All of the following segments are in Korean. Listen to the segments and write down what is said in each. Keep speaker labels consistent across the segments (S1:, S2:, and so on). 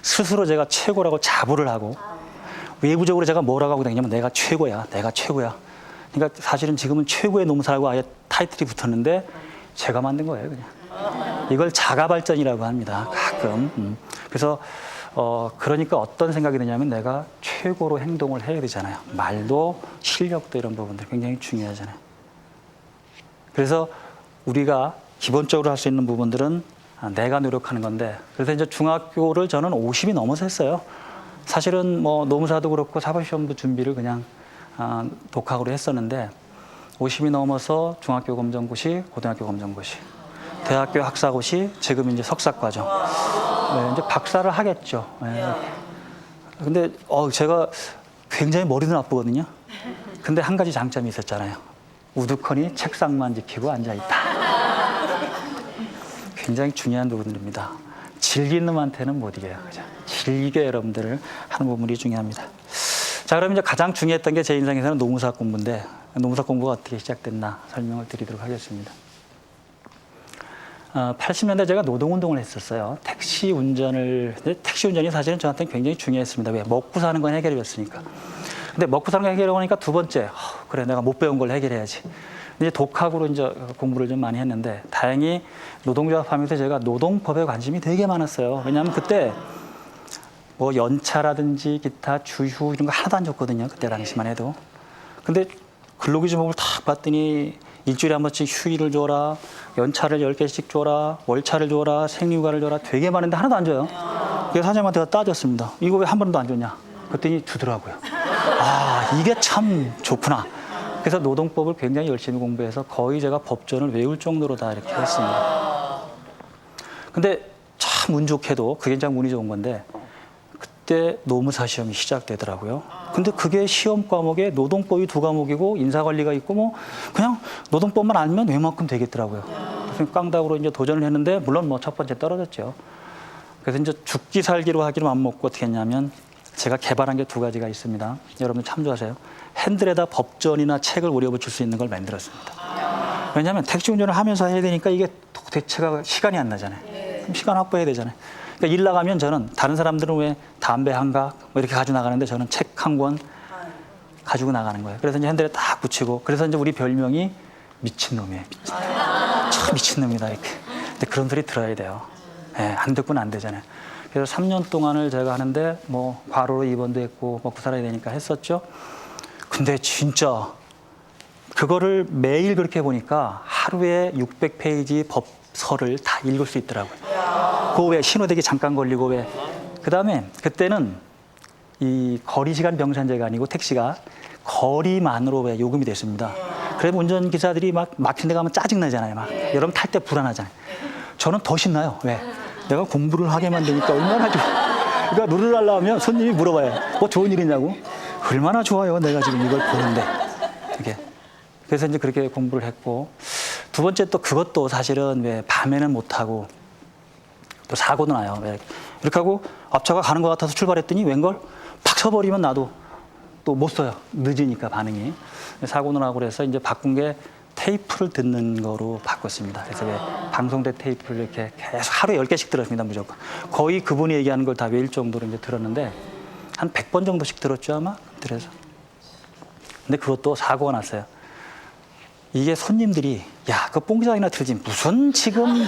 S1: 스스로 제가 최고라고 자부를 하고 외부적으로 제가 뭐라고 하고 다니냐면 내가 최고야, 내가 최고야. 그러니까 사실은 지금은 최고의 노무사라고 아예 타이틀이 붙었는데 제가 만든 거예요, 그냥. 이걸 자가발전이라고 합니다, 가끔. 그래서 그러니까 어떤 생각이 드냐면 내가 최고로 행동을 해야 되잖아요. 말도 실력도 이런 부분들 굉장히 중요하잖아요. 그래서 우리가 기본적으로 할 수 있는 부분들은 내가 노력하는 건데, 그래서 이제 중학교를 저는 50이 넘어서 했어요. 사실은 뭐 노무사도 그렇고 사법시험도 준비를 그냥 독학으로 했었는데 50이 넘어서 중학교 검정고시, 고등학교 검정고시, 대학교 학사고시, 지금 이제 석사과정. 네, 이제 박사를 하겠죠. 네. 근데 제가 굉장히 머리도 나쁘거든요. 근데 한 가지 장점이 있었잖아요. 우두커니 책상만 지키고 앉아있다. 굉장히 중요한 부분들입니다. 질긴 놈한테는 못 이겨요. 그죠? 질게 여러분들을 하는 부분이 중요합니다. 자, 그럼 이제 가장 중요했던 게 제 인생에서는 노무사 공부인데, 노무사 공부가 어떻게 시작됐나 설명을 드리도록 하겠습니다. 80년대 제가 노동운동을 했었어요. 택시 운전이 사실은 저한테는 굉장히 중요했습니다. 왜? 먹고 사는 건 해결이었으니까. 근데 먹고 사는 거 해결하고 하니까 두 번째, 그래, 내가 못 배운 걸 해결해야지. 이제 독학으로 이제 공부를 좀 많이 했는데, 다행히 노동조합 하면서 제가 노동법에 관심이 되게 많았어요. 왜냐하면 그때 뭐 연차라든지 기타 주휴 이런 거 하나도 안 줬거든요. 그때 당시만 해도. 근데 근로기준법을 딱 봤더니 일주일에 한 번씩 휴일을 줘라, 연차를 10개씩 줘라, 월차를 줘라, 생리휴가를 줘라, 되게 많은데 하나도 안 줘요. 그래서 사장님한테 따졌습니다. 이거 왜 한 번도 안 줬냐? 그랬더니 주더라고요. 아, 이게 참 좋구나. 그래서 노동법을 굉장히 열심히 공부해서 거의 제가 법전을 외울 정도로 다 이렇게 했습니다. 근데 참 운 좋게도, 그게 참 운이 좋은 건데, 그때 노무사 시험이 시작되더라고요. 근데 그게 시험 과목에 노동법이 2과목이고 인사관리가 있고 뭐 그냥 노동법만 알면 웬만큼 되겠더라고요. 그래서 깡다구로 이제 도전을 했는데, 물론 뭐 첫 번째 떨어졌죠. 그래서 이제 죽기 살기로 하기로 맘먹고 어떻게 했냐면, 제가 개발한 게 2가지가 있습니다. 여러분들 참조하세요. 핸들에다 법전이나 책을 우려붙일 수 있는 걸 만들었습니다. 왜냐하면 택시 운전을 하면서 해야 되니까 이게 도대체가 시간이 안 나잖아요. 그럼 시간 확보해야 되잖아요. 그러니까 일 나가면 저는, 다른 사람들은 왜 담배 한 각 뭐 이렇게 가지고 나가는데 저는 책 한 권 가지고 나가는 거예요. 그래서 이제 핸들에 딱 붙이고, 그래서 이제 우리 별명이 미친놈이에요. 미친놈. 참 미친놈이다 이렇게. 근데 그런 소리 들어야 돼요. 네, 안 듣고는 안 되잖아요. 그래서 3년 동안을 제가 하는데 뭐 과로로 입원도 했고 먹고 살아야 되니까 했었죠. 근데 진짜 그거를 매일 그렇게 보니까 하루에 600페이지 법서를 다 읽을 수 있더라고요. 그 외에 신호대기 잠깐 걸리고 왜. 그다음에 그때는 이 거리시간 병산제가 아니고 택시가 거리만으로 왜 요금이 됐습니다. 그러면 운전기사들이 막 막힌 데 가면 짜증나잖아요. 막 여러분 탈 때 불안하잖아요. 저는 더 신나요. 왜? 내가 공부를 하게 만드니까 얼마나 좋아. 그러니까 룰을 하려면 손님이 물어봐요. 뭐 좋은 일이냐고. 얼마나 좋아요. 내가 지금 이걸 보는데. 이게. 그래서 이제 그렇게 공부를 했고, 두 번째 또 그것도 사실은 왜 밤에는 못하고 또 사고도 나요. 왜 이렇게 하고 앞차가 가는 것 같아서 출발했더니 웬걸 팍 서버리면 나도 또 못 써요. 늦으니까 반응이. 사고도 나고 그래서 이제 바꾼 게 테이프를 듣는 거로 바꿨습니다. 그래서 왜 방송대 테이프를 이렇게 계속 하루에 10개씩 들었습니다. 무조건. 거의 그분이 얘기하는 걸 다 외울 정도로 이제 들었는데, 한 100번 정도씩 들었죠, 아마? 그래서. 근데 그것도 사고가 났어요. 이게 손님들이, 야, 그 뽕기장이나 틀지. 무슨 지금,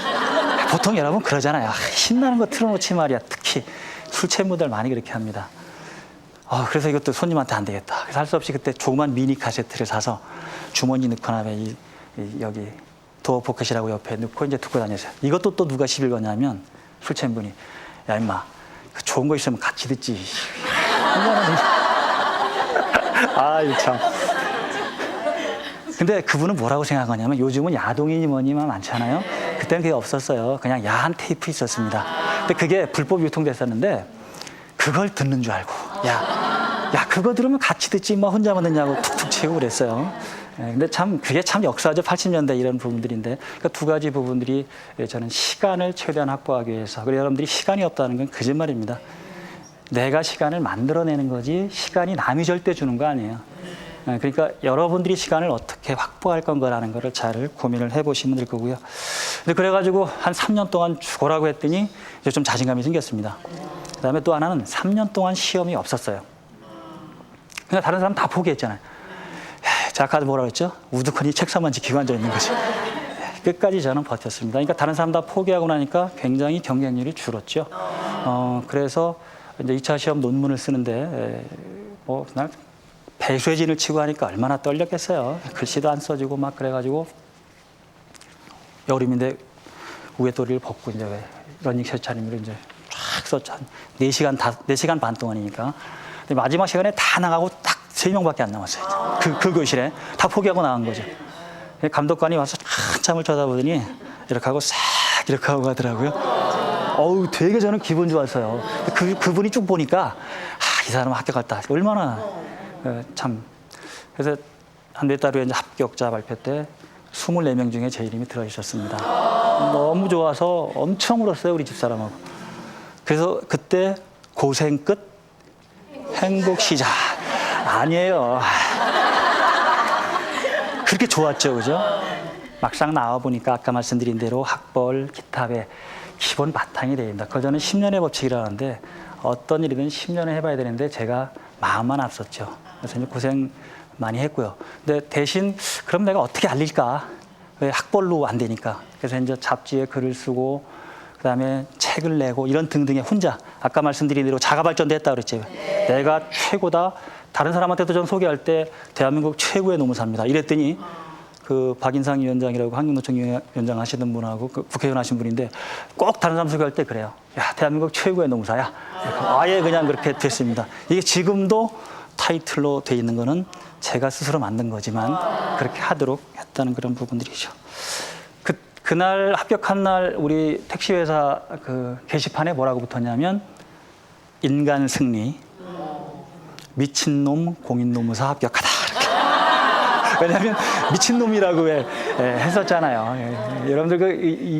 S1: 보통 여러분 그러잖아요. 신나는 거 틀어놓지 말이야. 특히 술 취한 많이 그렇게 합니다. 그래서 이것도 손님한테 안 되겠다. 그래서 할 수 없이 그때 조그만 미니 카세트를 사서 주머니 넣거나 여기 도어 포켓이라고 옆에 넣고 이제 듣고 다녔어요. 이것도 또 누가 시비를 거냐면, 술 취한 분이, 야, 임마, 그 좋은 거 있으면 같이 듣지. 아이, 참. 근데 그분은 뭐라고 생각하냐면, 요즘은 야동이니 뭐니만 많잖아요. 그때는 그게 없었어요. 그냥 야한 테이프 있었습니다. 근데 그게 불법 유통됐었는데, 그걸 듣는 줄 알고, 야, 그거 들으면 같이 듣지, 뭐 혼자만 듣냐고 툭툭 치고 그랬어요. 근데 그게 참 역사죠. 80년대 이런 부분들인데. 그러니까 2가지 부분들이 저는 시간을 최대한 확보하기 위해서. 그리고 여러분들이 시간이 없다는 건 거짓말입니다. 내가 시간을 만들어내는 거지, 시간이 남이 절대 주는 거 아니에요. 그러니까 여러분들이 시간을 어떻게 확보할 건가라는 거를 잘 고민을 해보시면 될 거고요. 근데 그래가지고 한 3년 동안 죽어라고 했더니 이제 좀 자신감이 생겼습니다. 그다음에 또 하나는 3년 동안 시험이 없었어요. 그러니까 다른 사람 다 포기했잖아요. 자, 아까 뭐라 그랬죠? 우두커니 책상만 지키고 앉아 있는 거죠. 끝까지 저는 버텼습니다. 그러니까 다른 사람 다 포기하고 나니까 굉장히 경쟁률이 줄었죠. 그래서 이제 2차 시험 논문을 쓰는데 뭐 그날 배수진을 치고 하니까 얼마나 떨렸겠어요. 글씨도 안 써지고 막 그래가지고 여름인데 우회도리를 벗고 이제 왜 러닝 셔츠 차림으로 이제 쫙 썼죠. 한 4시간 반 동안이니까. 근데 마지막 시간에 다 나가고 딱 3명밖에 안 남았어요. 그 교실에 다 포기하고 나간 거죠. 감독관이 와서 한참을 쳐다보더니 이렇게 하고 싹 이렇게 하고 가더라고요. 어우, 되게 저는 기분 좋았어요. 그분이 쭉 보니까 이 사람은 합격했다. 얼마나 참. 그래서 한 몇 달 후에 이제 합격자 발표 때 24명 중에 제 이름이 들어 있었습니다. 너무 좋아서 엄청 울었어요, 우리 집사람하고. 그래서 그때 고생 끝, 행복 시작. 아니에요. 그렇게 좋았죠, 그죠? 막상 나와보니까 아까 말씀드린 대로 학벌, 기타의 기본 바탕이 됩니다. 그걸 저는 10년의 법칙이라는데 어떤 일이든 10년을 해봐야 되는데 제가 마음만 앞섰죠. 그래서 이제 고생 많이 했고요. 근데 대신 그럼 내가 어떻게 알릴까? 왜 학벌로 안 되니까. 그래서 이제 잡지에 글을 쓰고 그다음에 책을 내고 이런 등등의 혼자 아까 말씀드린 대로 자가 발전도 했다 그랬죠. 내가 최고다. 다른 사람한테도 전 소개할 때 대한민국 최고의 노무사입니다. 이랬더니 그 박인상 위원장이라고 환경노총 위원장 하시던 분하고 그 국회의원 하신 분인데 꼭 다른 사람 소개할 때 그래요. 야, 대한민국 최고의 노무사야. 아예 그냥 그렇게 됐습니다. 이게 지금도 타이틀로 돼 있는 거는 제가 스스로 만든 거지만 그렇게 하도록 했다는 그런 부분들이죠. 그날 합격한 날 우리 택시회사 그 게시판에 뭐라고 붙었냐면 인간 승리, 미친놈 공인노무사 합격하다. 왜냐하면 미친놈이라고 했었잖아요. 여러분들 그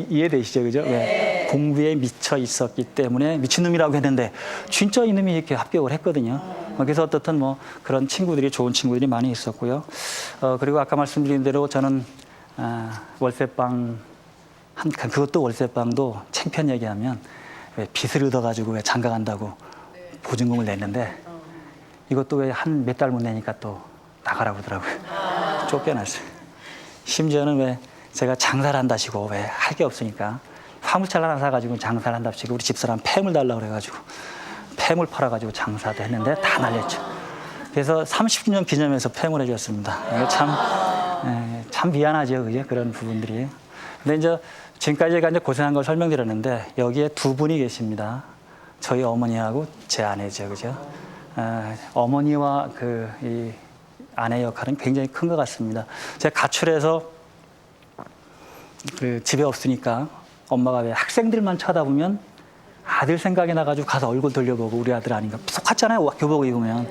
S1: 이해되시죠, 그죠? 왜? 공부에 미쳐 있었기 때문에 미친놈이라고 했는데 진짜 이놈이 이렇게 합격을 했거든요. 그래서 어떻든 뭐 그런 친구들이 좋은 친구들이 많이 있었고요. 그리고 아까 말씀드린 대로 저는 월세방 그것도 월세방도 창피한 얘기하면 왜 빚을 얻어가지고 왜 장가 간다고 보증금을 냈는데 이것도 왜 한 몇 달 못 내니까 또 나가라고 하더라고요. 쫓겨났어요. 심지어는 왜 제가 장사를 한다시고 왜 할 게 없으니까 화물차를 하나 사가지고 장사를 한답시고 우리 집사람 폐물 달라고 그래가지고 폐물 팔아가지고 장사도 했는데 다 날렸죠. 그래서 30주년 기념해서 폐물 해줬습니다. 참 미안하죠, 그죠? 그런 부분들이. 근데 이제 지금까지 제가 이제 고생한 걸 설명드렸는데 여기에 두 분이 계십니다. 저희 어머니하고 제 아내죠, 그죠? 어머니와 이 아내 역할은 굉장히 큰 것 같습니다. 제가 가출해서 그 집에 없으니까 엄마가 왜 학생들만 쳐다보면 아들 생각이 나가지고 가서 얼굴 돌려보고 우리 아들 아닌가 똑같잖아요, 교복 입으면.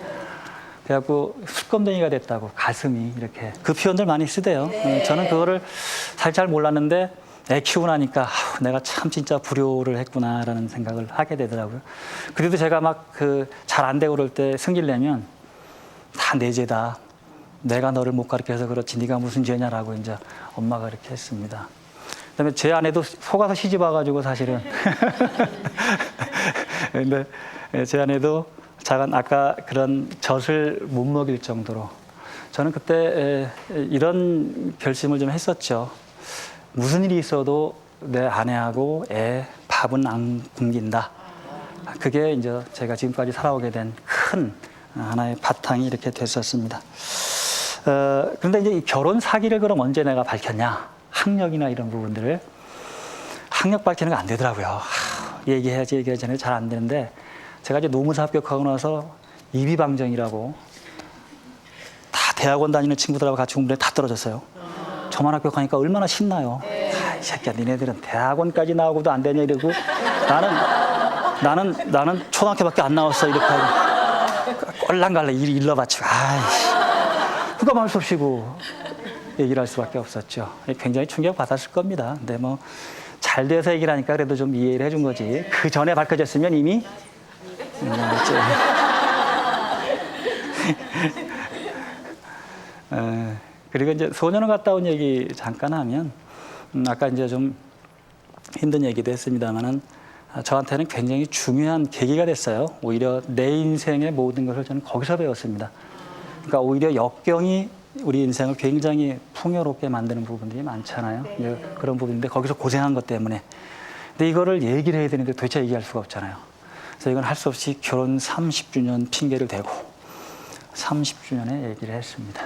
S1: 그래갖고 술검댕이가 됐다고 가슴이 이렇게 그 표현들 많이 쓰대요. 저는 그거를 잘 몰랐는데 애 키우고 나니까 내가 참 진짜 불효를 했구나라는 생각을 하게 되더라고요. 그래도 제가 막 잘 안 되고 그럴 때 승질 내면 다 내 죄다. 내가 너를 못 가르쳐서 그렇지 네가 무슨 죄냐라고 이제 엄마가 이렇게 했습니다. 그다음에 제 아내도 속아서 시집 와가지고 사실은 근데 제 아내도 작은 아까 그런 젖을 못 먹일 정도로 저는 그때 이런 결심을 좀 했었죠. 무슨 일이 있어도 내 아내하고 애 밥은 안 굶긴다. 그게 이제 제가 지금까지 살아오게 된 큰 하나의 바탕이 이렇게 됐었습니다. 그런데 이제 이 결혼 사기를 그럼 언제 내가 밝혔냐? 학력이나 이런 부분들을 학력 밝히는 거 안 되더라고요. 얘기해야지 전에 잘 안 되는데 제가 이제 노무사 합격하고 나서 이비방정이라고 다 대학원 다니는 친구들하고 같이 공부를 다 떨어졌어요. 저만 합격하니까 얼마나 신나요. 이 새끼야, 니네들은 대학원까지 나오고도 안 되냐 이러고 나는 초등학교밖에 안 나왔어 이렇게 하고 꼴랑갈래 일러 바치고 누가 말 수 없이 얘기를 할 수밖에 없었죠. 굉장히 충격 받았을 겁니다. 근데 뭐 잘 돼서 얘기를 하니까 그래도 좀 이해를 해준 거지. 그 전에 밝혀졌으면 이미 그리고 이제 소년원 갔다 온 얘기 잠깐 하면 아까 이제 좀 힘든 얘기도 했습니다만은 저한테는 굉장히 중요한 계기가 됐어요. 오히려 내 인생의 모든 것을 저는 거기서 배웠습니다. 그러니까 오히려 역경이 우리 인생을 굉장히 풍요롭게 만드는 부분들이 많잖아요. 그런 부분인데 거기서 고생한 것 때문에. 근데 이거를 얘기를 해야 되는데 도대체 얘기할 수가 없잖아요. 그래서 이건 할 수 없이 결혼 30주년 핑계를 대고 30주년에 얘기를 했습니다.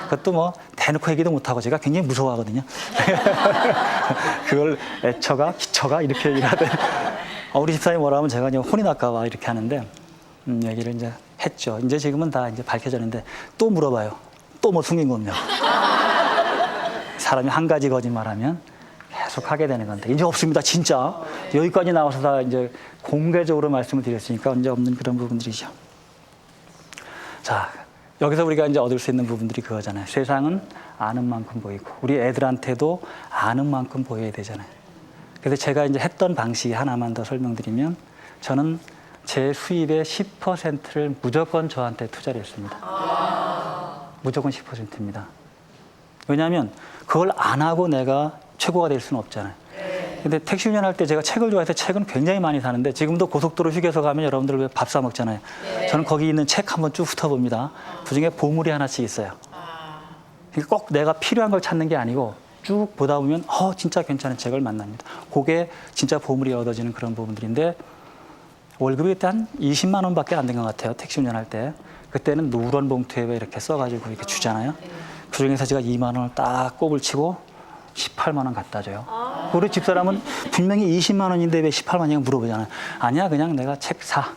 S1: 그것도 뭐 대놓고 얘기도 못하고 제가 굉장히 무서워하거든요. 그걸 애처가 기처가 이렇게 얘기를 하더니 우리 집사람이 뭐라 하면 제가 그냥 혼이 날까 봐 이렇게 하는데 얘기를 이제 했죠. 이제 지금은 다 이제 밝혀졌는데 또 물어봐요. 또 뭐 숨긴 겁니까? 사람이 한 가지 거짓말하면 계속 하게 되는 건데 이제 없습니다. 진짜 여기까지 나와서 다 이제 공개적으로 말씀을 드렸으니까 이제 없는 그런 부분들이죠. 자, 여기서 우리가 이제 얻을 수 있는 부분들이 그거잖아요. 세상은 아는 만큼 보이고 우리 애들한테도 아는 만큼 보여야 되잖아요. 그래서 제가 이제 했던 방식이 하나만 더 설명드리면 저는 제 수입의 10%를 무조건 저한테 투자를 했습니다. 무조건 10%입니다. 왜냐하면 그걸 안 하고 내가 최고가 될 수는 없잖아요. 근데 택시 운전할 때 제가 책을 좋아해서 책은 굉장히 많이 사는데 지금도 고속도로 휴게소 가면 여러분들 왜 밥 사 먹잖아요. 저는 거기 있는 책 한번 쭉 훑어봅니다. 그중에 보물이 하나씩 있어요. 그러니까 꼭 내가 필요한 걸 찾는 게 아니고 쭉 보다 보면 진짜 괜찮은 책을 만납니다. 그게 진짜 보물이 얻어지는 그런 부분들인데 월급이 그때 한 20만 원밖에 안 된 것 같아요. 택시 운전할 때. 그때는 누런 봉투에 이렇게 써가지고 이렇게 주잖아요. 그중에서 제가 2만 원을 딱 꼽을 치고 18만 원 갖다 줘요. 우리 집사람은 분명히 20만 원인데 왜 18만 원이냐고 물어보잖아요. 아니야, 그냥 내가 책 사.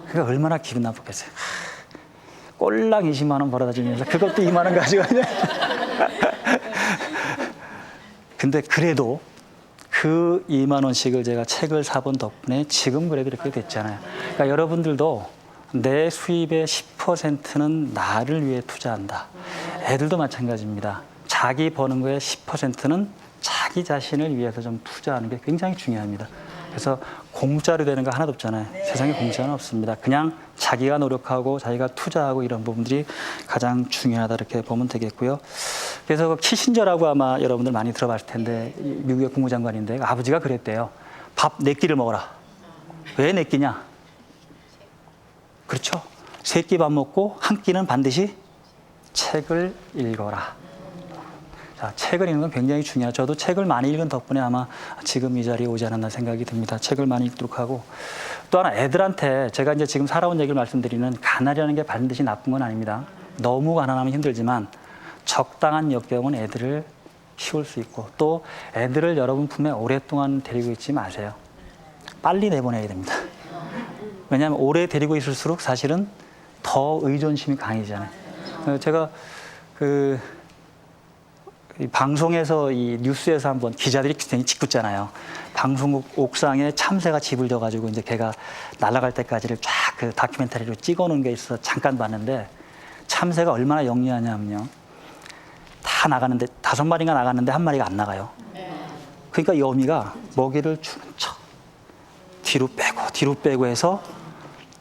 S1: 그게 얼마나 기분 나쁘겠어요. 꼴랑 20만 원 벌어다 주면서 그것도 2만 원 가지고 그냥. 근데 그래도 그 2만 원씩을 제가 책을 사본 덕분에 지금 그래도 이렇게 됐잖아요. 그러니까 여러분들도 내 수입의 10%는 나를 위해 투자한다. 애들도 마찬가지입니다. 자기 버는 거의 10%는 자기 자신을 위해서 좀 투자하는 게 굉장히 중요합니다. 그래서 공짜로 되는 거 하나도 없잖아요. 세상에 공짜는 없습니다. 그냥 자기가 노력하고 자기가 투자하고 이런 부분들이 가장 중요하다 이렇게 보면 되겠고요. 그래서 그 키신저라고 아마 여러분들 많이 들어봤을 텐데 미국의 국무장관인데 아버지가 그랬대요. 밥 4끼를 먹어라. 왜 4끼냐? 그렇죠. 3끼 밥 먹고 1끼는 반드시 책을 읽어라. 자, 책을 읽는 건 굉장히 중요해요. 저도 책을 많이 읽은 덕분에 아마 지금 이 자리에 오지 않았나 생각이 듭니다. 책을 많이 읽도록 하고 또 하나 애들한테 제가 이제 지금 살아온 얘기를 말씀드리는 가난이라는 게 반드시 나쁜 건 아닙니다. 너무 가난하면 힘들지만 적당한 역경은 애들을 키울 수 있고 또 애들을 여러분 품에 오랫동안 데리고 있지 마세요. 빨리 내보내야 됩니다. 왜냐하면 오래 데리고 있을수록 사실은 더 의존심이 강해지잖아요. 제가 이 방송에서 이 뉴스에서 한번 기자들이 굉장히 짓궂잖아요. 방송국 옥상에 참새가 집을 져가지고 이제 걔가 날아갈 때까지를 쫙 그 다큐멘터리로 찍어놓은 게 있어서 잠깐 봤는데 참새가 얼마나 영리하냐면요. 다 나가는데 5마리가 나갔는데 1마리가 안 나가요. 그러니까 이 어미가 먹이를 주는 척 뒤로 빼고 해서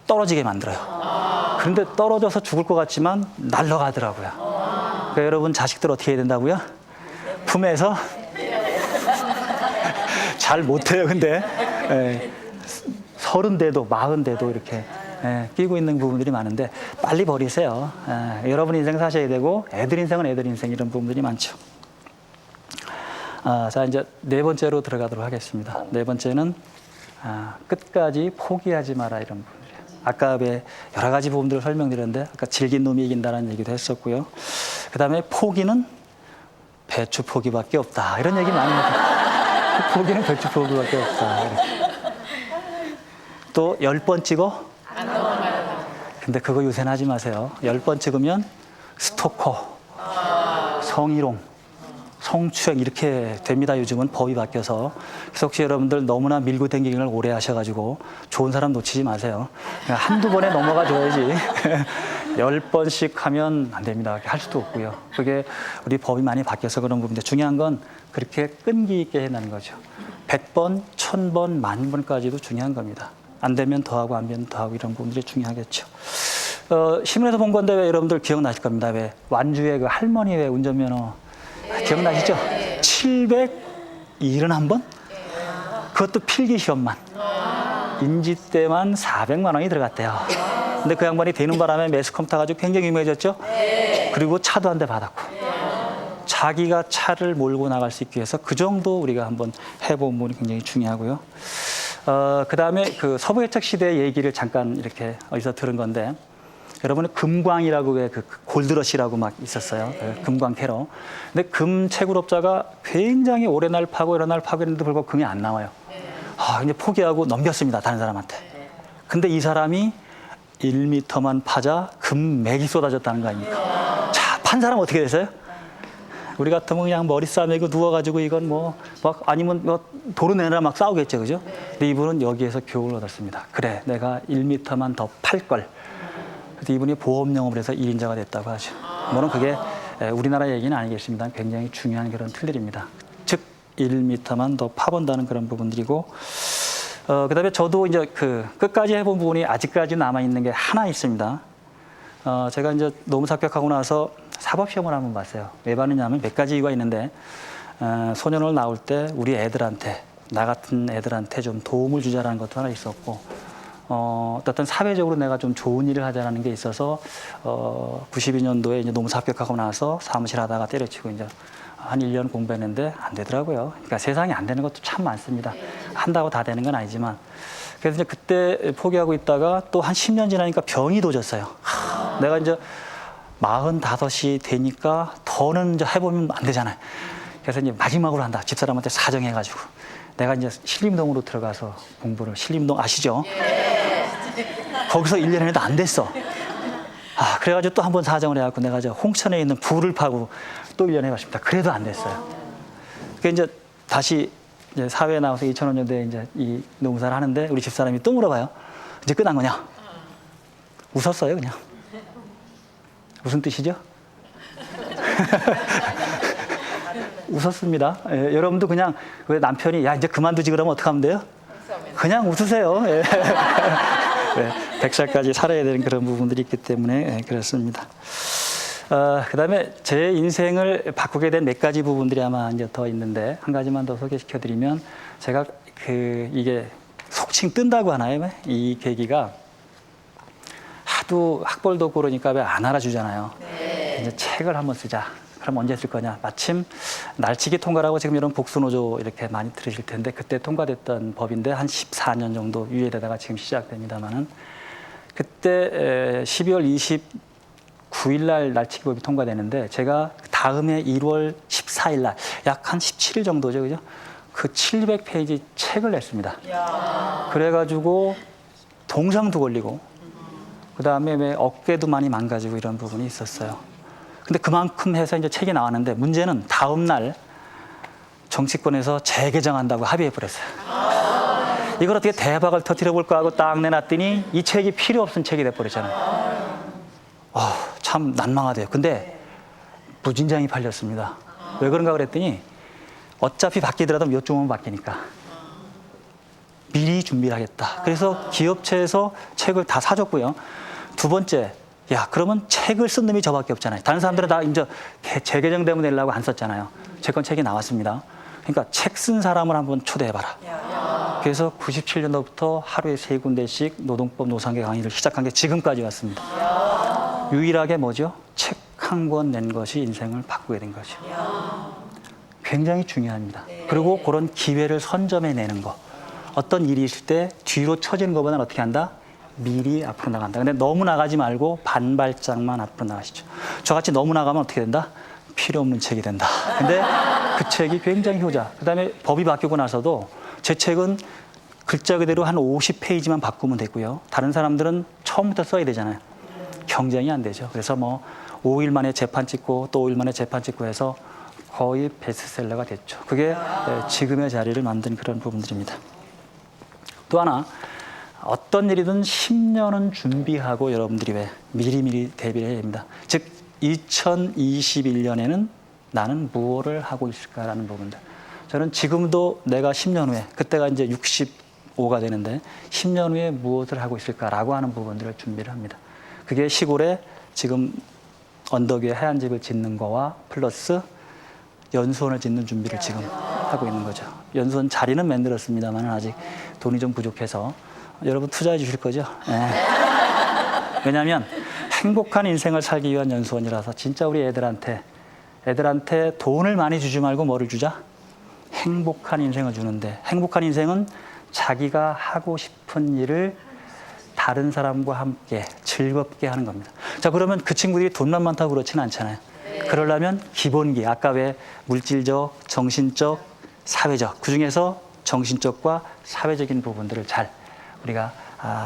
S1: 떨어지게 만들어요. 그런데 떨어져서 죽을 것 같지만 날아가더라고요. 그러니까 여러분 자식들 어떻게 해야 된다고요? 품에서 잘 못해요. 근데 30대도 40대도 이렇게 끼고 있는 부분들이 많은데 빨리 버리세요. 여러분 인생 사셔야 되고 애들 인생은 애들 인생 이런 부분들이 많죠. 자, 이제 4번째로 들어가도록 하겠습니다. 4번째는 끝까지 포기하지 마라 이런 부분이에요. 아까 왜 여러 가지 부분들을 설명드렸는데 아까 질긴 놈이 이긴다는 얘기도 했었고요. 그 다음에 포기는 배추 포기밖에 없다 이런 얘기 많이 해요. 포기는 배추 포기밖에 없다. 또 10번 찍어? 근데 그거 요새는 하지 마세요. 10번 찍으면 스토커, 성희롱, 성추행 이렇게 됩니다. 요즘은 법이 바뀌어서. 그래서 혹시 여러분들 너무나 밀고 당기기를 오래 하셔가지고 좋은 사람 놓치지 마세요. 그냥 한두 번에 넘어가 줘야지. 10번씩 하면 안 됩니다. 할 수도 없고요. 그게 우리 법이 많이 바뀌어서 그런 부분인데 중요한 건 그렇게 끈기 있게 해내는 거죠. 100번, 1000번, 10,000번까지도 중요한 겁니다. 안 되면 더하고 안 되면 더하고 이런 부분들이 중요하겠죠. 신문에서 본 건데 왜 여러분들 기억나실 겁니다. 왜 완주의 그 할머니 왜 운전면허 기억나시죠? 771번? 그것도 필기 시험만. 인지 때만 400만 원이 들어갔대요. 근데 그 양반이 되는 바람에 매스컴 타가지고 굉장히 유명해졌죠. 그리고 차도 한 대 받았고. 자기가 차를 몰고 나갈 수 있기 위해서 그 정도 우리가 한번 해본 부분이 굉장히 중요하고요. 그 다음에 그 서부개척 시대 얘기를 잠깐 이렇게 어디서 들은 건데, 여러분은 금광이라고 왜 그 골드러시라고 막 있었어요. 그 금광 테러. 근데 금 채굴업자가 굉장히 오래 날 파고 이런 날 파고 했는데 불구하고 금이 안 나와요. 이제 포기하고 넘겼습니다. 다른 사람한테. 근데 이 사람이 1m만 파자 금맥이 쏟아졌다는 거 아닙니까? 자, 판 사람 어떻게 됐어요? 우리 같으면 그냥 머리 싸매고 누워가지고 이건 뭐, 막 아니면 뭐 도로 내느라 막 싸우겠죠, 그죠? 근데 이분은 여기에서 교훈을 얻었습니다. 그래, 내가 1m만 더 팔 걸. 그래서 이분이 보험 영업을 해서 1인자가 됐다고 하죠. 물론 그게 우리나라 얘기는 아니겠습니다. 굉장히 중요한 그런 틀들입니다. 즉 1m만 더 파본다는 그런 부분들이고, 그다음에 저도 이제 그 끝까지 해본 부분이 아직까지 남아 있는 게 하나 있습니다. 제가 이제 노무 합격하고 나서 사법 시험을 한번 봤어요. 왜 봤느냐면 몇 가지 이유가 있는데, 소년을 나올 때 우리 애들한테, 나 같은 애들한테 좀 도움을 주자라는 것도 하나 있었고, 어떤 사회적으로 내가 좀 좋은 일을 하자라는 게 있어서 92년도에 이제 노무 합격하고 나서 사무실 하다가 때려치고 이제 한 1년 공부했는데 안 되더라고요. 그러니까 세상에 안 되는 것도 참 많습니다. 한다고 다 되는 건 아니지만. 그래서 이제 그때 포기하고 있다가 또 한 10년 지나니까 병이 도졌어요. 내가 이제 45이 되니까 더는 이제 해보면 안 되잖아요. 그래서 이제 마지막으로 한다. 집사람한테 사정해가지고. 내가 이제 신림동으로 들어가서 공부를, 신림동 아시죠? 거기서 1년 해도 안 됐어. 그래가지고 또 한 번 사정을 해갖고 내가 이제 홍천에 있는 불을 파고 또 1년 해봤습니다. 그래도 안 됐어요. 그러니까 이제 다시 이제 사회에 나와서 2005년도에 이제 이 농사를 하는데 우리 집사람이 또 물어봐요. 이제 끝난 거냐? 웃었어요, 그냥. 무슨 뜻이죠? 웃었습니다. 예, 여러분도 그냥 왜 남편이 야 이제 그만두지 그러면 어떻게 하면 돼요? 그냥 웃으세요. 예. 예, 100살까지 살아야 되는 그런 부분들이 있기 때문에 그렇습니다. 그다음에 제 인생을 바꾸게 된 몇 가지 부분들이 아마 이제 더 있는데 한 가지만 더 소개시켜드리면, 제가 이게 속칭 뜬다고 하나요? 이 계기가 하도 학벌도 없고 그러니까 왜 안 알아주잖아요. 이제 책을 한번 쓰자. 그럼 언제 쓸 거냐? 마침 날치기 통과라고 지금 이런 복수노조 이렇게 많이 들으실 텐데 그때 통과됐던 법인데 한 14년 정도 유예되다가 지금 시작됩니다만은, 그때 12월 29일 날 날치기법이 통과되는데 제가 다음해 1월 14일 날 약 한 17일 정도죠, 그죠? 그 700페이지 책을 냈습니다. 그래가지고 동상도 걸리고 그다음에 왜 어깨도 많이 망가지고 이런 부분이 있었어요. 근데 그만큼 해서 이제 책이 나왔는데 문제는 다음 날 정치권에서 재개정한다고 합의해 버렸어요. 이걸 어떻게 대박을 터뜨려 볼까 하고 딱 내놨더니 이 책이 필요 없는 책이 돼 버렸잖아요. 참 난망하대요. 근데 무진장이 팔렸습니다. 왜 그런가 그랬더니 어차피 바뀌더라도 몇 주면 바뀌니까 미리 준비를 하겠다. 그래서 기업체에서 책을 다 사줬고요. 두 번째, 야, 그러면 책을 쓴 놈이 저밖에 없잖아요. 다른 사람들은 다 이제 재개정 때문에 내려고 안 썼잖아요. 제 건 책이 나왔습니다. 그러니까 책 쓴 사람을 한번 초대해봐라. 그래서 97년도부터 하루에 3군데씩 노동법 노상계 강의를 시작한 게 지금까지 왔습니다. 유일하게 뭐죠? 책 한 권 낸 것이 인생을 바꾸게 된 거죠. 굉장히 중요합니다. 그리고 그런 기회를 선점해내는 거. 어떤 일이 있을 때 뒤로 처지는 것보다는 어떻게 한다? 미리 앞으로 나간다. 근데 너무 나가지 말고 반발짝만 앞으로 나가시죠. 저같이 너무 나가면 어떻게 된다? 필요 없는 책이 된다. 근데 그 책이 굉장히 효자. 그다음에 법이 바뀌고 나서도 제 책은 글자 그대로 한 50페이지만 바꾸면 되고요. 다른 사람들은 처음부터 써야 되잖아요. 경쟁이 안 되죠. 그래서 뭐 5일 만에 재판 찍고 또 5일 만에 재판 찍고 해서 거의 베스트셀러가 됐죠. 그게 지금의 자리를 만든 그런 부분들입니다. 또 하나, 어떤 일이든 10년은 준비하고 여러분들이 왜 미리미리 대비를 해야 됩니다. 즉 2021년에는 나는 무엇을 하고 있을까라는 부분들. 저는 지금도 내가 10년 후에, 그때가 이제 65가 되는데 10년 후에 무엇을 하고 있을까라고 하는 부분들을 준비를 합니다. 그게 시골에 지금 언덕 위에 하얀 집을 짓는 거와 플러스 연수원을 짓는 준비를 지금 하고 있는 거죠. 연수원 자리는 만들었습니다만 아직 돈이 좀 부족해서 여러분 투자해 주실 거죠? 네. 왜냐하면 행복한 인생을 살기 위한 연수원이라서 진짜 우리 애들한테 돈을 많이 주지 말고 뭐를 주자? 행복한 인생을 주는데, 행복한 인생은 자기가 하고 싶은 일을 다른 사람과 함께 즐겁게 하는 겁니다. 자, 그러면 그 친구들이 돈만 많다고 그렇지는 않잖아요. 그러려면 기본기, 아까 왜 물질적, 정신적, 사회적, 그중에서 정신적과 사회적인 부분들을 잘 우리가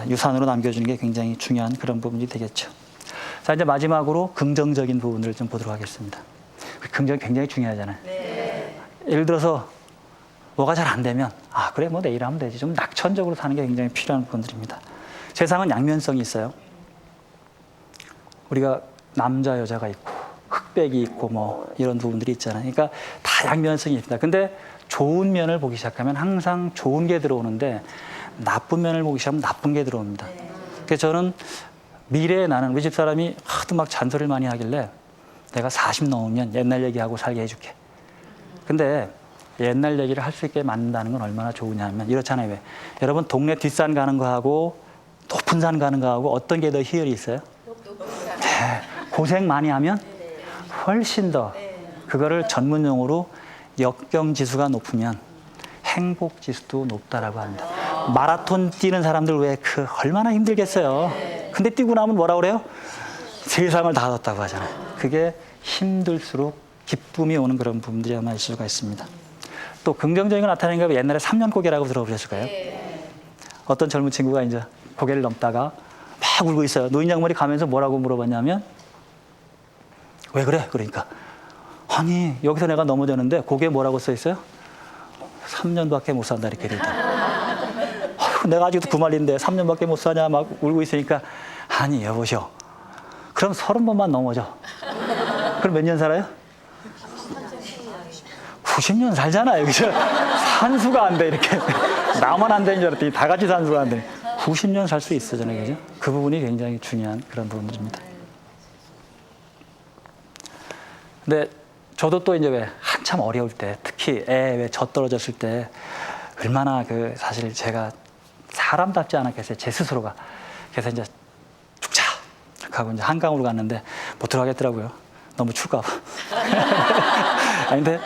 S1: 유산으로 남겨주는 게 굉장히 중요한 그런 부분이 되겠죠. 자, 이제 마지막으로 긍정적인 부분들을 좀 보도록 하겠습니다. 긍정이 굉장히 중요하잖아요. 예를 들어서 뭐가 잘 안 되면 그래 뭐 내일 하면 되지, 좀 낙천적으로 사는 게 굉장히 필요한 부분들입니다. 세상은 양면성이 있어요. 우리가 남자 여자가 있고 흑백이 있고 뭐 이런 부분들이 있잖아요. 그러니까 다 양면성이 있습니다. 근데 좋은 면을 보기 시작하면 항상 좋은 게 들어오는데 나쁜 면을 보기 시작하면 나쁜 게 들어옵니다. 그래서 저는 미래에 나는 우리 집사람이 하도 막 잔소리를 많이 하길래 내가 40 넘으면 옛날 얘기하고 살게 해줄게. 근데 옛날 얘기를 할 수 있게 만든다는 건 얼마나 좋으냐면 이렇잖아요. 왜? 여러분 동네 뒷산 가는 거하고 높은 산 가는 거하고 어떤 게 더 희열이 있어요? 네, 고생 많이 하면 훨씬 더 그거를 전문 용어로 역경지수가 높으면 행복지수도 높다라고 합니다. 마라톤 뛰는 사람들 왜 얼마나 힘들겠어요. 근데 뛰고 나면 뭐라 그래요? 세상을 다 얻었다고 하잖아요. 그게 힘들수록 기쁨이 오는 그런 부분들이 아마 있을 수가 있습니다. 또 긍정적인 거 나타내는 게 옛날에 3년 고개라고 들어보셨을까요? 어떤 젊은 친구가 이제 고개를 넘다가 막 울고 있어요. 노인 양반이 가면서 뭐라고 물어봤냐면 왜 그래? 그러니까 아니 여기서 내가 넘어졌는데 고개에 뭐라고 써 있어요? 3년밖에 못 산다 이렇게 되죠. 내가 아직도 그 말인데 3년밖에 못 사냐 막 울고 있으니까 아니 여보시오. 그럼 30번만 넘어져. 그럼 몇 년 살아요? 90년 살잖아요. 그죠? 산수가 안 돼 이렇게. 나만 안 되는 줄 알았더니 다 같이 산수가 안 돼. 90년 살 수 있어잖아요. 그죠? 그 부분이 굉장히 중요한 그런 부분입니다. 근데 저도 또 이제 왜 한참 어려울 때, 특히 왜 젖 떨어졌을 때 얼마나 사실 제가 사람답지 않았겠어요. 제 스스로가. 그래서 이제 죽자 하고 이제 한강으로 갔는데 못 들어가겠더라고요. 너무 추울까 봐. 아니, 근데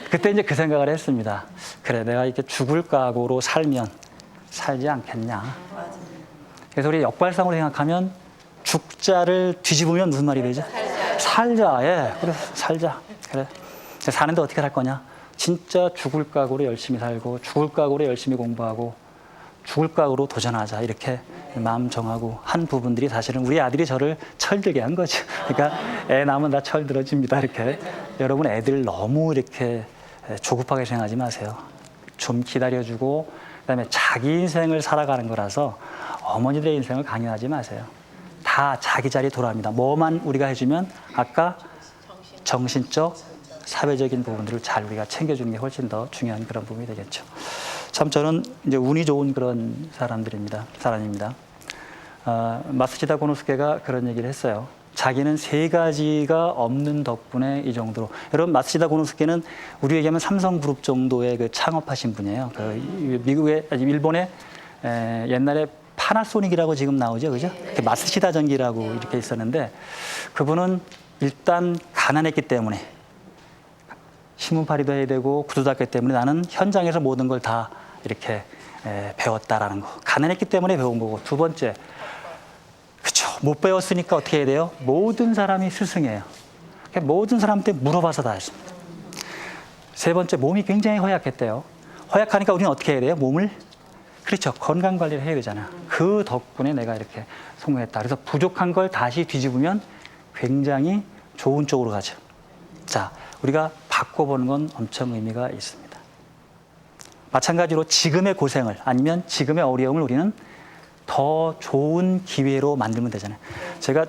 S1: 그때 이제 그 생각을 했습니다. 그래, 내가 이렇게 죽을 각오로 살면 살지 않겠냐. 그래서 우리 역발상으로 생각하면 죽자를 뒤집으면 무슨 말이 되죠? 살자. 예, 그래, 살자. 그래. 사는데 어떻게 살 거냐? 진짜 죽을 각오로 열심히 살고, 죽을 각오로 열심히 공부하고, 죽을 각오로 도전하자. 이렇게 마음 정하고 한 부분들이 사실은 우리 아들이 저를 철들게 한 거죠. 그러니까 애 낳으면 다 철들어집니다. 이렇게. 여러분 애들 너무 이렇게 조급하게 생각하지 마세요. 좀 기다려주고 그다음에 자기 인생을 살아가는 거라서 어머니들의 인생을 강요하지 마세요. 다 자기 자리에 돌아옵니다. 뭐만 우리가 해주면 아까 정신적, 사회적인 부분들을 잘 우리가 챙겨주는 게 훨씬 더 중요한 그런 부분이 되겠죠. 참 저는 이제 운이 좋은 그런 사람입니다. 마쓰시다 고노스케가 그런 얘기를 했어요. 자기는 3가지가 없는 덕분에 이 정도로. 여러분 마쓰시다 고노스케는 우리 얘기하면 삼성그룹 정도의 창업하신 분이에요. 일본의 옛날에 파나소닉이라고 지금 나오죠, 그죠? 마쓰시다 전기라고 이렇게 있었는데 그분은 일단 가난했기 때문에 신문팔이도 해야 되고 구두도 닦기 때문에 나는 현장에서 모든 걸 다 이렇게 배웠다라는 거. 가난했기 때문에 배운 거고. 두 번째, 그렇죠. 못 배웠으니까 어떻게 해야 돼요? 모든 사람이 스승이에요. 모든 사람한테 물어봐서 다 했습니다. 세 번째, 몸이 굉장히 허약했대요. 허약하니까 우리는 어떻게 해야 돼요? 몸을? 그렇죠. 건강 관리를 해야 되잖아요. 그 덕분에 내가 이렇게 성공했다. 그래서 부족한 걸 다시 뒤집으면 굉장히 좋은 쪽으로 가죠. 자, 우리가 바꿔보는 건 엄청 의미가 있습니다. 마찬가지로 지금의 고생을 아니면 지금의 어려움을 우리는 더 좋은 기회로 만들면 되잖아요. 제가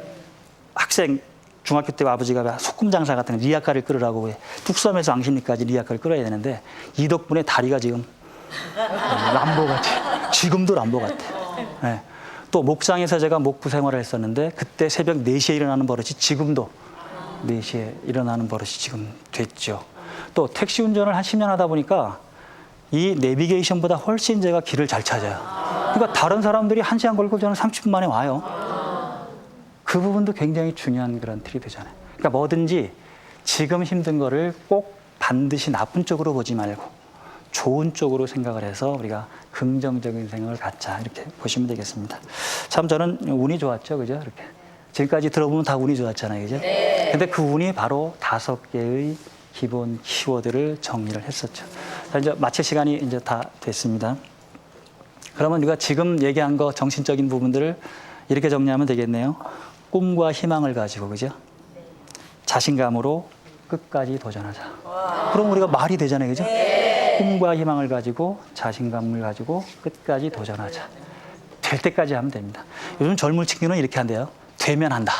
S1: 중학교 때 아버지가 소금 장사 같은 리아카를 끓으라고 뚝섬에서 앙심리까지 리아카를 끓여야 되는데 이 덕분에 다리가 지금 람보 같아. 지금도 람보 같아. 네. 또 목장에서 제가 목부 생활을 했었는데 그때 새벽 4시에 일어나는 버릇이 지금도 4시에 일어나는 버릇이 지금 됐죠. 또 택시 운전을 한 10년 하다 보니까 이 내비게이션보다 훨씬 제가 길을 잘 찾아요. 그러니까 다른 사람들이 1시간 걸고 저는 30분 만에 와요. 그 부분도 굉장히 중요한 그런 팁이 되잖아요. 그러니까 뭐든지 지금 힘든 거를 꼭 반드시 나쁜 쪽으로 보지 말고 좋은 쪽으로 생각을 해서 우리가 긍정적인 생각을 갖자, 이렇게 보시면 되겠습니다. 참 저는 운이 좋았죠, 그죠? 이렇게 지금까지 들어보면 다 운이 좋았잖아요, 그죠? 근데 그 운이 바로 5개의 기본 키워드를 정리를 했었죠. 자, 이제 마칠 시간이 이제 다 됐습니다. 그러면 우리가 지금 얘기한 거 정신적인 부분들을 이렇게 정리하면 되겠네요. 꿈과 희망을 가지고, 그죠? 자신감으로 끝까지 도전하자. 그럼 우리가 말이 되잖아요, 그죠? 꿈과 희망을 가지고 자신감을 가지고 끝까지 도전하자. 될 때까지 하면 됩니다. 요즘 젊은 친구는 이렇게 한대요. 되면 한다.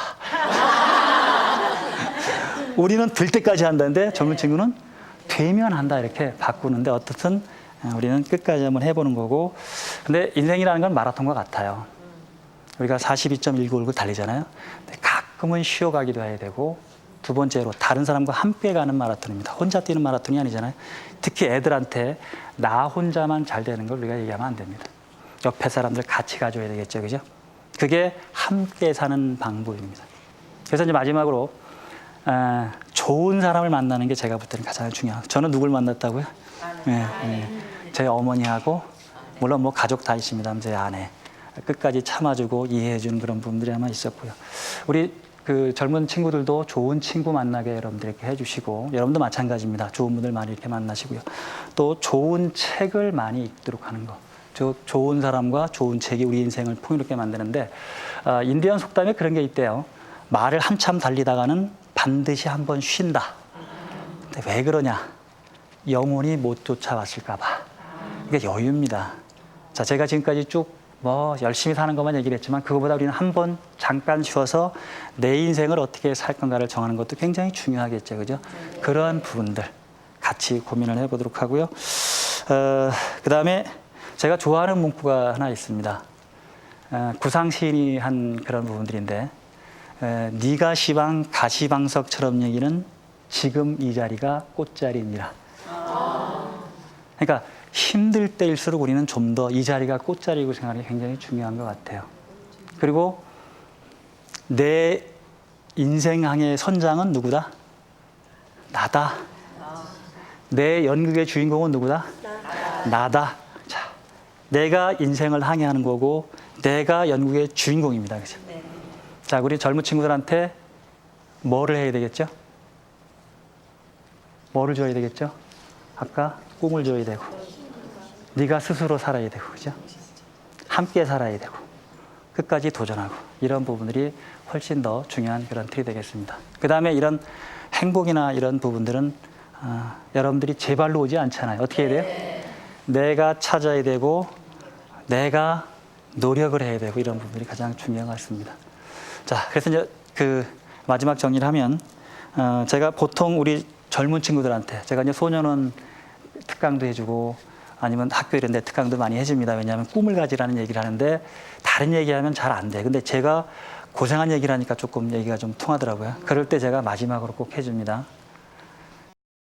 S1: 우리는 될 때까지 한다는데 젊은 친구는 되면 한다, 이렇게 바꾸는데, 어떻든 우리는 끝까지 한번 해보는 거고. 근데 인생이라는 건 마라톤과 같아요. 우리가 42.195를 달리잖아요. 근데 가끔은 쉬어가기도 해야 되고, 두 번째로 다른 사람과 함께 가는 마라톤입니다. 혼자 뛰는 마라톤이 아니잖아요. 특히 애들한테 나 혼자만 잘 되는 걸 우리가 얘기하면 안 됩니다. 옆에 사람들 같이 가줘야 되겠죠, 그죠? 그게 함께 사는 방법입니다. 그래서 이제 마지막으로 좋은 사람을 만나는 게 제가 볼 때는 가장 중요해요. 저는 누굴 만났다고요? 제 어머니하고, 물론 뭐 가족 다 있습니다. 제 아내. 끝까지 참아주고 이해해주는 그런 부분들이 아마 있었고요. 우리 그 젊은 친구들도 좋은 친구 만나게 여러분들 이렇게 해주시고, 여러분도 마찬가지입니다. 좋은 분들 많이 이렇게 만나시고요. 또 좋은 책을 많이 읽도록 하는 거. 좋은 사람과 좋은 책이 우리 인생을 풍요롭게 만드는데, 인디언 속담에 그런 게 있대요. 말을 한참 달리다가는 반드시 한번 쉰다. 근데 왜 그러냐? 영혼이 못 쫓아왔을까 봐. 이게 여유입니다. 자, 제가 지금까지 쭉 열심히 사는 것만 얘기를 했지만, 그거보다 우리는 한번 잠깐 쉬어서 내 인생을 어떻게 살 건가를 정하는 것도 굉장히 중요하겠죠, 그죠? 그러한 부분들 같이 고민을 해보도록 하고요. 그 다음에 제가 좋아하는 문구가 하나 있습니다. 구상 시인이 한 그런 부분들인데, 네가 시방 가시방석처럼 얘기는 지금 이 자리가 꽃자리니라. 그러니까 힘들 때일수록 우리는 좀 더 이 자리가 꽃자리고 생각하는 게 굉장히 중요한 것 같아요. 그리고 내 인생항의 선장은 누구다? 나다. 내 연극의 주인공은 누구다? 나다. 자, 내가 인생을 항해하는 거고 내가 연극의 주인공입니다. 그죠? 자, 우리 젊은 친구들한테 뭐를 해야 되겠죠? 뭐를 줘야 되겠죠? 아까 꿈을 줘야 되고, 네가 스스로 살아야 되고, 그죠? 함께 살아야 되고, 끝까지 도전하고, 이런 부분들이 훨씬 더 중요한 그런 틀이 되겠습니다. 그 다음에 이런 행복이나 이런 부분들은 여러분들이 제 발로 오지 않잖아요. 어떻게 해야 돼요? 내가 찾아야 되고, 내가 노력을 해야 되고, 이런 부분들이 가장 중요한 것 같습니다. 자, 그래서 이제 그 마지막 정리를 하면, 제가 보통 우리 젊은 친구들한테 제가 이제 소년원 특강도 해주고, 아니면 학교 이런 데 특강도 많이 해줍니다. 왜냐하면 꿈을 가지라는 얘기를 하는데 다른 얘기하면 잘 안 돼. 근데 제가 고생한 얘기를 하니까 조금 얘기가 좀 통하더라고요. 그럴 때 제가 마지막으로 꼭 해줍니다.